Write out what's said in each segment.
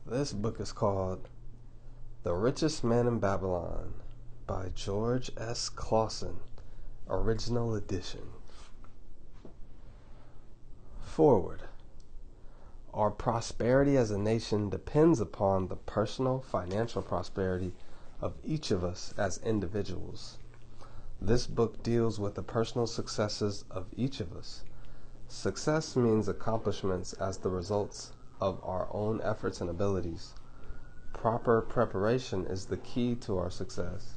This book is called The Richest Man in Babylon by George S. Clausen, original edition. Foreword. Our prosperity as a nation depends upon the personal financial prosperity of each of us as individuals. This book deals with the personal successes of each of us. Success means accomplishments as the results of our own efforts and abilities. Proper preparation is the key to our success.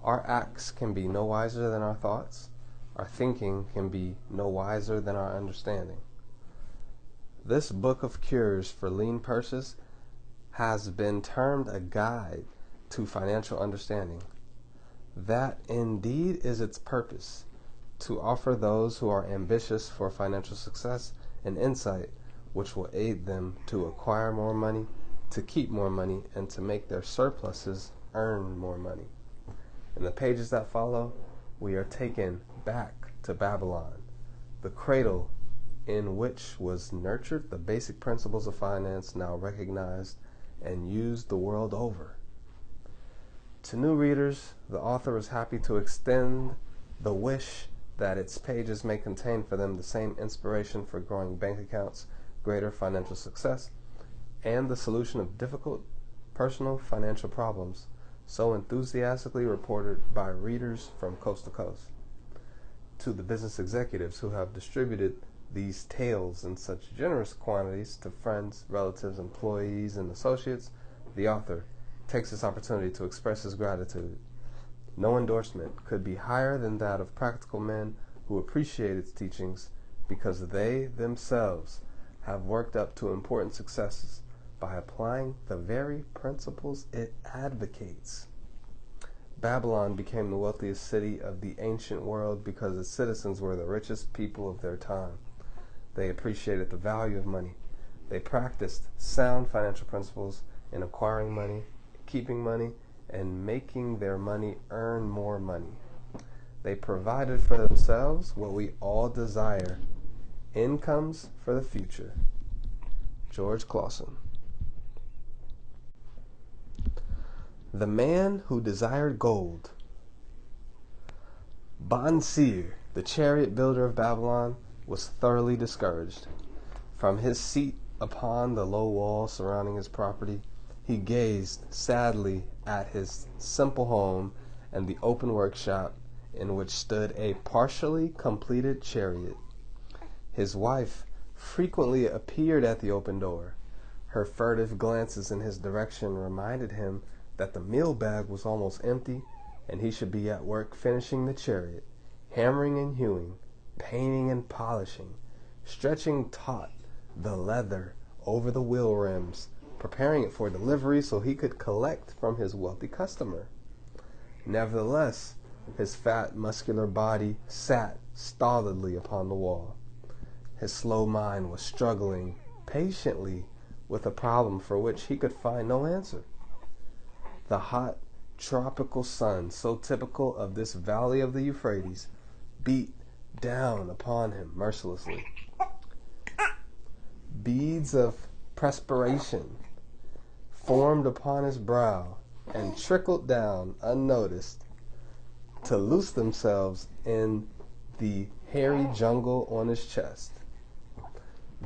Our acts can be no wiser than our thoughts. Our thinking can be no wiser than our understanding. This book of cures for lean purses has been termed a guide to financial understanding. That indeed is its purpose, to offer those who are ambitious for financial success an insight which will aid them to acquire more money, to keep more money, and to make their surpluses earn more money. In the pages that follow, we are taken back to Babylon, the cradle in which was nurtured the basic principles of finance now recognized and used the world over. To new readers, the author is happy to extend the wish that its pages may contain for them the same inspiration for growing bank accounts, greater financial success, and the solution of difficult personal financial problems so enthusiastically reported by readers from coast to coast. To the business executives who have distributed these tales in such generous quantities to friends, relatives, employees, and associates, the author takes this opportunity to express his gratitude. No endorsement could be higher than that of practical men who appreciate its teachings because they themselves have worked up to important successes by applying the very principles it advocates. Babylon became the wealthiest city of the ancient world because its citizens were the richest people of their time. They appreciated the value of money. They practiced sound financial principles in acquiring money, keeping money, and making their money earn more money. They provided for themselves what we all desire: incomes for the future. George Clausen. The Man Who Desired Gold. Bonseer, the chariot builder of Babylon, was thoroughly discouraged. From his seat upon the low wall surrounding his property, he gazed sadly at his simple home and the open workshop in which stood a partially completed chariot. His wife frequently appeared at the open door. Her furtive glances in his direction reminded him that the meal bag was almost empty and he should be at work finishing the chariot, hammering and hewing, painting and polishing, stretching taut the leather over the wheel rims, preparing it for delivery so he could collect from his wealthy customer. Nevertheless, his fat, muscular body sat stolidly upon the wall. His slow mind was struggling patiently with a problem for which he could find no answer. The hot, tropical sun, so typical of this valley of the Euphrates, beat down upon him mercilessly. Beads of perspiration formed upon his brow and trickled down unnoticed to loose themselves in the hairy jungle on his chest.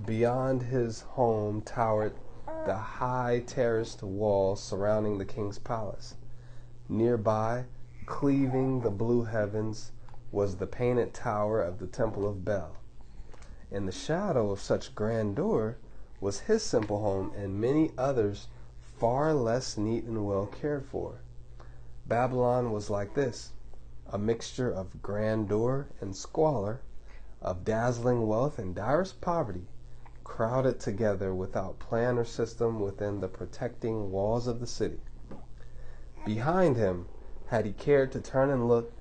Beyond his home towered the high terraced walls surrounding the king's palace. Nearby, cleaving the blue heavens, was the painted tower of the Temple of Bel. In the shadow of such grandeur was his simple home and many others far less neat and well cared for. Babylon was like this, a mixture of grandeur and squalor, of dazzling wealth and direst poverty, crowded together without plan or system within the protecting walls of the city. Behind him, had he cared to turn and look,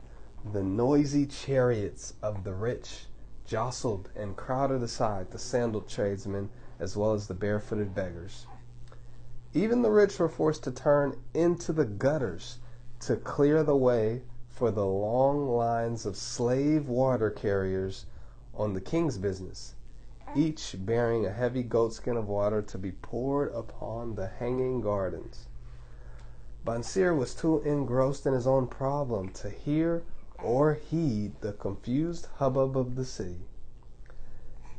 the noisy chariots of the rich jostled and crowded aside the sandaled tradesmen as well as the barefooted beggars. Even the rich were forced to turn into the gutters to clear the way for the long lines of slave water carriers on the king's business. each bearing a heavy goatskin of water to be poured upon the hanging gardens. Bansir was too engrossed in his own problem to hear or heed the confused hubbub of the city.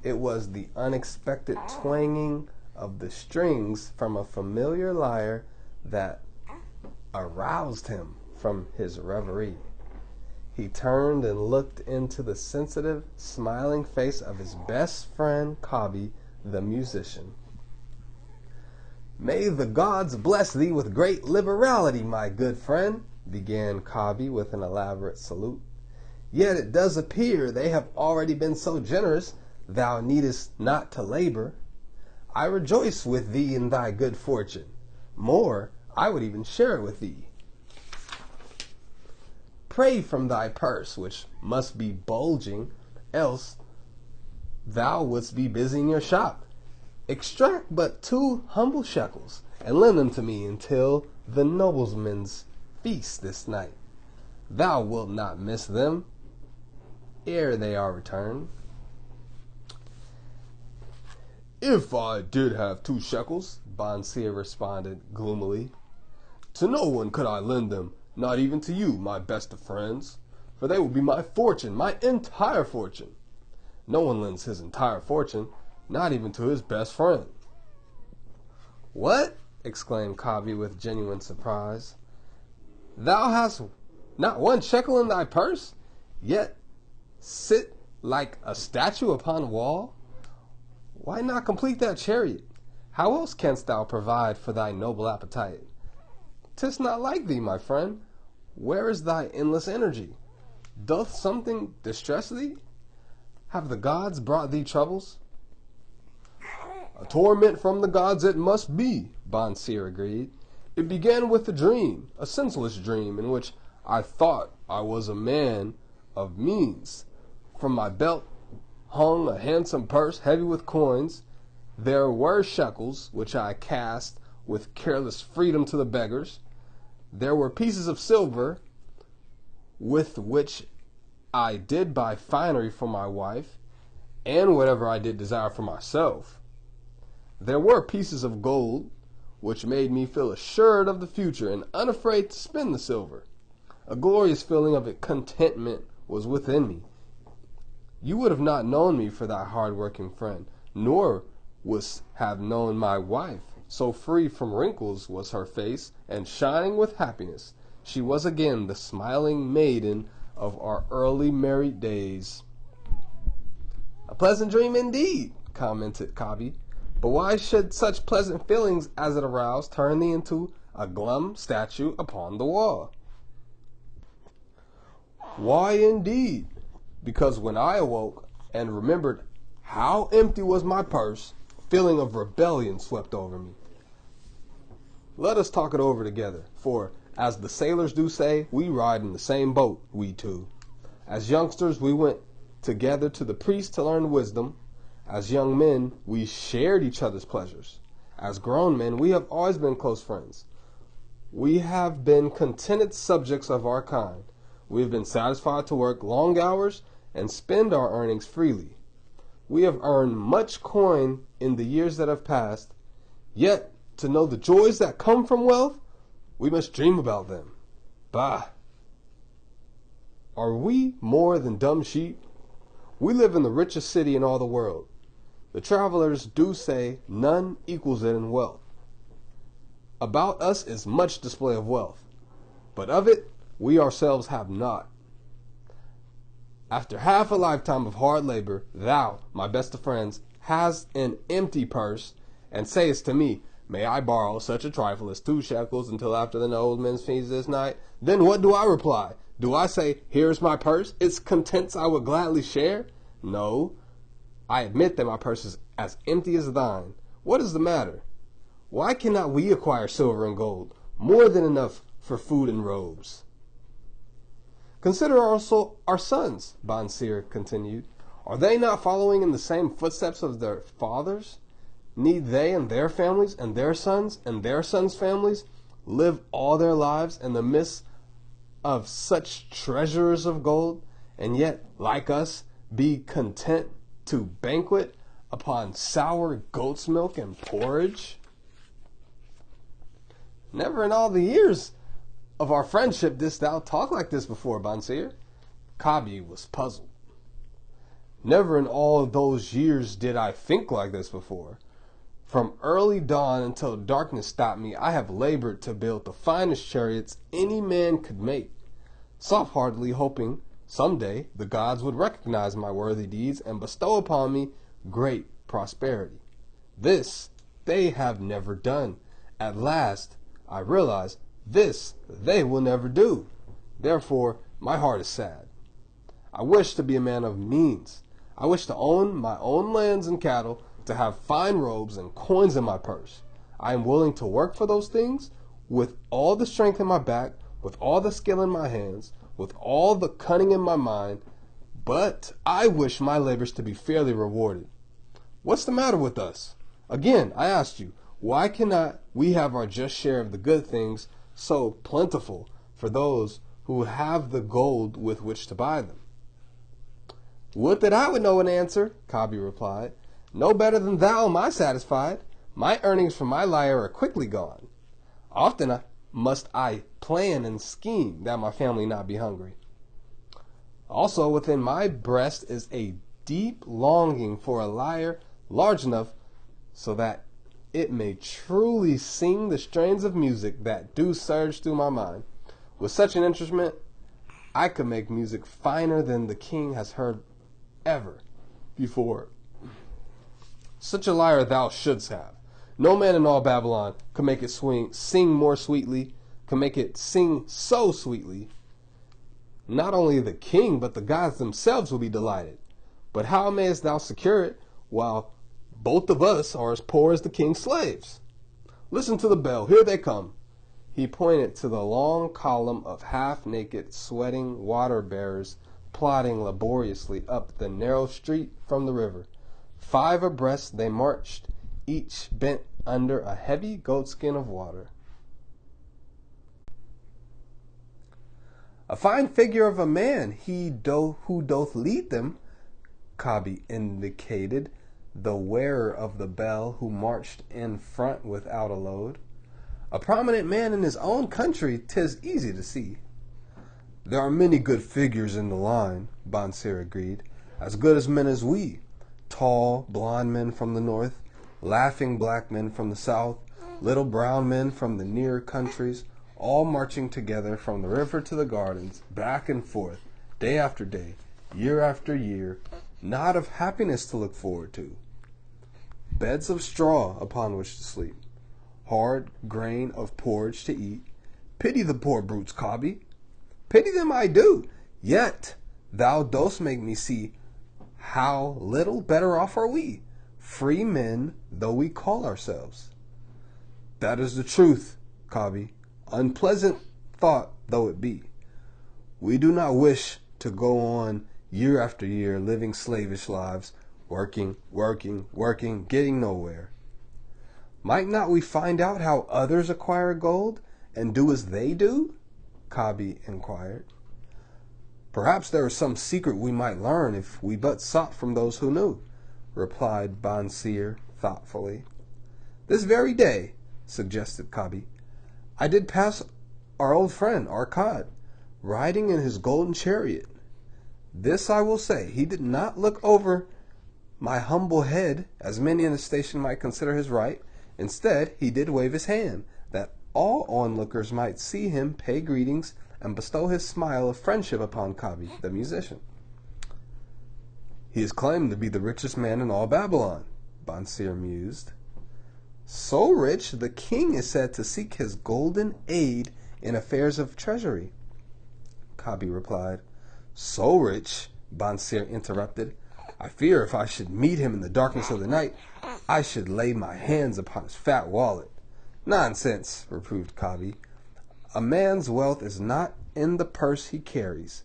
It was the unexpected twanging of the strings from a familiar lyre that aroused him from his reverie. He turned and looked into the sensitive, smiling face of his best friend, Kabi, the musician. "May the gods bless thee with great liberality, my good friend," began Kabi with an elaborate salute. "Yet it does appear they have already been so generous thou needest not to labor. I rejoice with thee in thy good fortune. More, I would even share it with thee. Pray from thy purse, which must be bulging, else thou wouldst be busy in your shop. Extract but 2 humble shekels, and lend them to me until the nobleman's feast this night. Thou wilt not miss them ere they are returned." "If I did have 2 shekels," Bansir responded gloomily, "to no one could I lend them, not even to you, my best of friends, for they will be my fortune, my entire fortune. No one lends his entire fortune, not even to his best friend." "What?" exclaimed Kabi with genuine surprise. "Thou hast not 1 shekel in thy purse, yet sit like a statue upon a wall? Why not complete that chariot? How else canst thou provide for thy noble appetite? 'Tis not like thee, my friend. Where is thy endless energy? Doth something distress thee? Have the gods brought thee troubles?" "A torment from the gods it must be," Bansir agreed. "It began with a dream, a senseless dream, in which I thought I was a man of means. From my belt hung a handsome purse heavy with coins. There were shekels, which I cast with careless freedom to the beggars. There were pieces of silver, with which I did buy finery for my wife, and whatever I did desire for myself. There were pieces of gold, which made me feel assured of the future and unafraid to spend the silver. A glorious feeling of contentment was within me. You would have not known me for thy hard-working friend, nor wouldst have known my wife. So free from wrinkles was her face, and shining with happiness. She was again the smiling maiden of our early married days." "A pleasant dream indeed," commented Kabi. "But why should such pleasant feelings as it aroused turn thee into a glum statue upon the wall?" "Why indeed? Because when I awoke and remembered how empty was my purse, a feeling of rebellion swept over me. Let us talk it over together, for, as the sailors do say, we ride in the same boat, we two. As youngsters, we went together to the priest to learn wisdom. As young men, we shared each other's pleasures. As grown men, we have always been close friends. We have been contented subjects of our kind. We have been satisfied to work long hours and spend our earnings freely. We have earned much coin in the years that have passed. Yet, to know the joys that come from wealth, we must dream about them. Bah! Are we more than dumb sheep? We live in the richest city in all the world. The travelers do say none equals it in wealth. About us is much display of wealth, but of it we ourselves have not. After half a lifetime of hard labor, thou, my best of friends, hast an empty purse, and sayest to me, may I borrow such a trifle as 2 shekels until after the nobleman's feast this night? Then what do I reply? Do I say, here's my purse, its contents I would gladly share? No, I admit that my purse is as empty as thine. What is the matter? Why cannot we acquire silver and gold, more than enough for food and robes? Consider also our sons, Bansir continued. Are they not following in the same footsteps of their fathers? Need they and their families and their sons' families live all their lives in the midst of such treasures of gold, and yet, like us, be content to banquet upon sour goat's milk and porridge? Never in all the years of our friendship didst thou talk like this before, Bonseer. Kabi was puzzled. Never in all those years did I think like this before. From early dawn until darkness stopped me, I have labored to build the finest chariots any man could make, soft-heartedly hoping someday the gods would recognize my worthy deeds and bestow upon me great prosperity. This they have never done. At last, I realize this they will never do. Therefore, my heart is sad. I wish to be a man of means. I wish to own my own lands and cattle, to have fine robes and coins in my purse. I am willing to work for those things with all the strength in my back, with all the skill in my hands, with all the cunning in my mind, but I wish my labors to be fairly rewarded. What's the matter with us? Again, I asked you, why cannot we have our just share of the good things so plentiful for those who have the gold with which to buy them? Would that I would know an answer, Kabi replied. No better than thou am I satisfied. My earnings from my lyre are quickly gone. Often must I plan and scheme that my family not be hungry. Also within my breast is a deep longing for a lyre large enough so that it may truly sing the strains of music that do surge through my mind. With such an instrument, I could make music finer than the king has heard ever before. Such a lyre thou shouldst have. No man in all Babylon could make it sing more sweetly, could make it sing so sweetly. Not only the king, but the gods themselves will be delighted. But how mayest thou secure it while both of us are as poor as the king's slaves? Listen to the bell. Here they come. He pointed to the long column of half-naked, sweating water-bearers plodding laboriously up the narrow street from the river. 5 abreast they marched, each bent under a heavy goatskin of water. A fine figure of a man who doth lead them, Kabi indicated the wearer of the bell who marched in front without a load. A prominent man in his own country, 'tis easy to see. There are many good figures in the line, Bonseer agreed, as good as men as we. Tall, blond men from the north, laughing black men from the south, little brown men from the near countries, all marching together from the river to the gardens, back and forth, day after day, year after year, not of happiness to look forward to. Beds of straw upon which to sleep, hard grain of porridge to eat. Pity the poor brutes, Kabi. Pity them I do, yet thou dost make me see how little better off are we, free men though we call ourselves. That is the truth, Kabi, unpleasant thought though it be. We do not wish to go on year after year living slavish lives, working, getting nowhere. Might not we find out how others acquire gold and do as they do? Kabi inquired. Perhaps there is some secret we might learn if we but sought from those who knew, replied Bonseer thoughtfully. This very day, suggested Kabi, I did pass our old friend Arkad, riding in his golden chariot. This I will say, he did not look over my humble head, as many in the station might consider his right. Instead, he did wave his hand, that all onlookers might see him pay greetings and bestow his smile of friendship upon Kabi, the musician. He is claimed to be the richest man in all Babylon, Bonseer mused. So rich, the king is said to seek his golden aid in affairs of treasury, Kabi replied. So rich, Bonseer interrupted, I fear if I should meet him in the darkness of the night, I should lay my hands upon his fat wallet. Nonsense, reproved Kabi. A man's wealth is not in the purse he carries.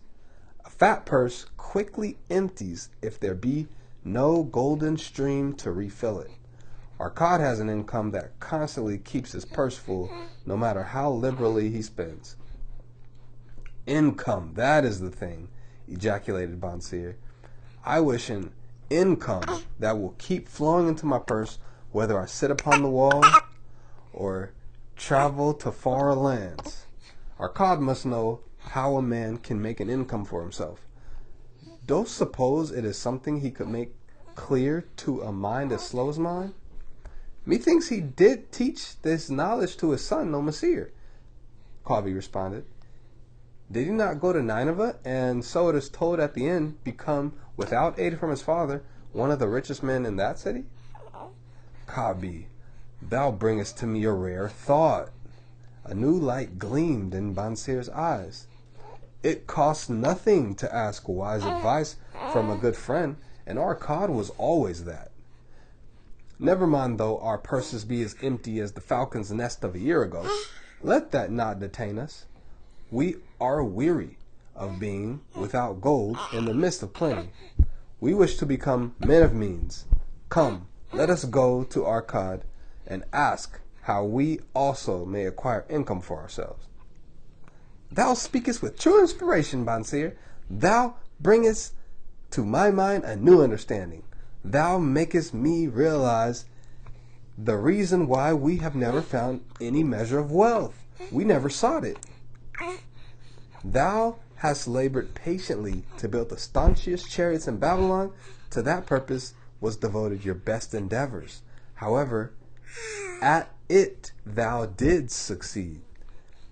A fat purse quickly empties if there be no golden stream to refill it. Arkad has an income that constantly keeps his purse full, no matter how liberally he spends. Income, that is the thing, ejaculated Bonseer. I wish an income that will keep flowing into my purse, whether I sit upon the wall or travel to far lands. Our God must know how a man can make an income for himself. Don't suppose it is something he could make clear to a mind as slow as mine? Methinks he did teach this knowledge to his son, no Messiah. Covey responded. Did he not go to Nineveh, and so it is told at the end, become, without aid from his father, one of the richest men in that city? Covey, thou bringest to me a rare thought. A new light gleamed in Bonseer's eyes. It costs nothing to ask wise advice from a good friend, and our God was always that. Never mind though our purses be as empty as the falcon's nest of a year ago. Let that not detain us. We are weary of being without gold in the midst of plenty. We wish to become men of means. Come, let us go to our God and ask how we also may acquire income for ourselves. Thou speakest with true inspiration, Bonseer. Thou bringest to my mind a new understanding. Thou makest me realize the reason why we have never found any measure of wealth. We never sought it. Thou hast labored patiently to build the staunchest chariots in Babylon. To that purpose was devoted your best endeavors. However, at it thou didst succeed.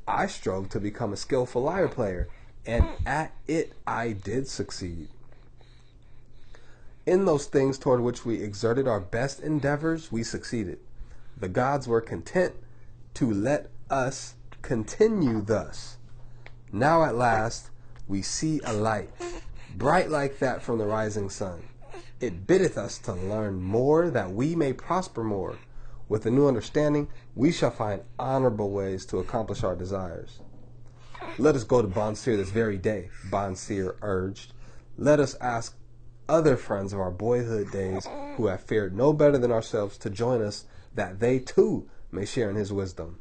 I strove to become a skillful lyre player, and at it I did succeed. In those things toward which we exerted our best endeavors, we succeeded. The gods were content to let us continue thus. Now at last we see a light, bright like that from the rising sun. It biddeth us to learn more, that we may prosper more. With a new understanding, we shall find honorable ways to accomplish our desires. Let us go to Bonseer this very day, Bonseer urged. Let us ask other friends of our boyhood days who have fared no better than ourselves to join us, that they too may share in his wisdom.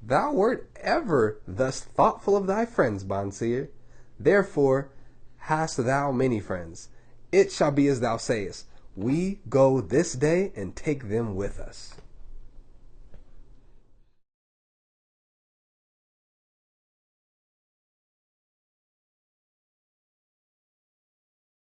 Thou wert ever thus thoughtful of thy friends, Bonseer. Therefore hast thou many friends. It shall be as thou sayest. We go this day and take them with us.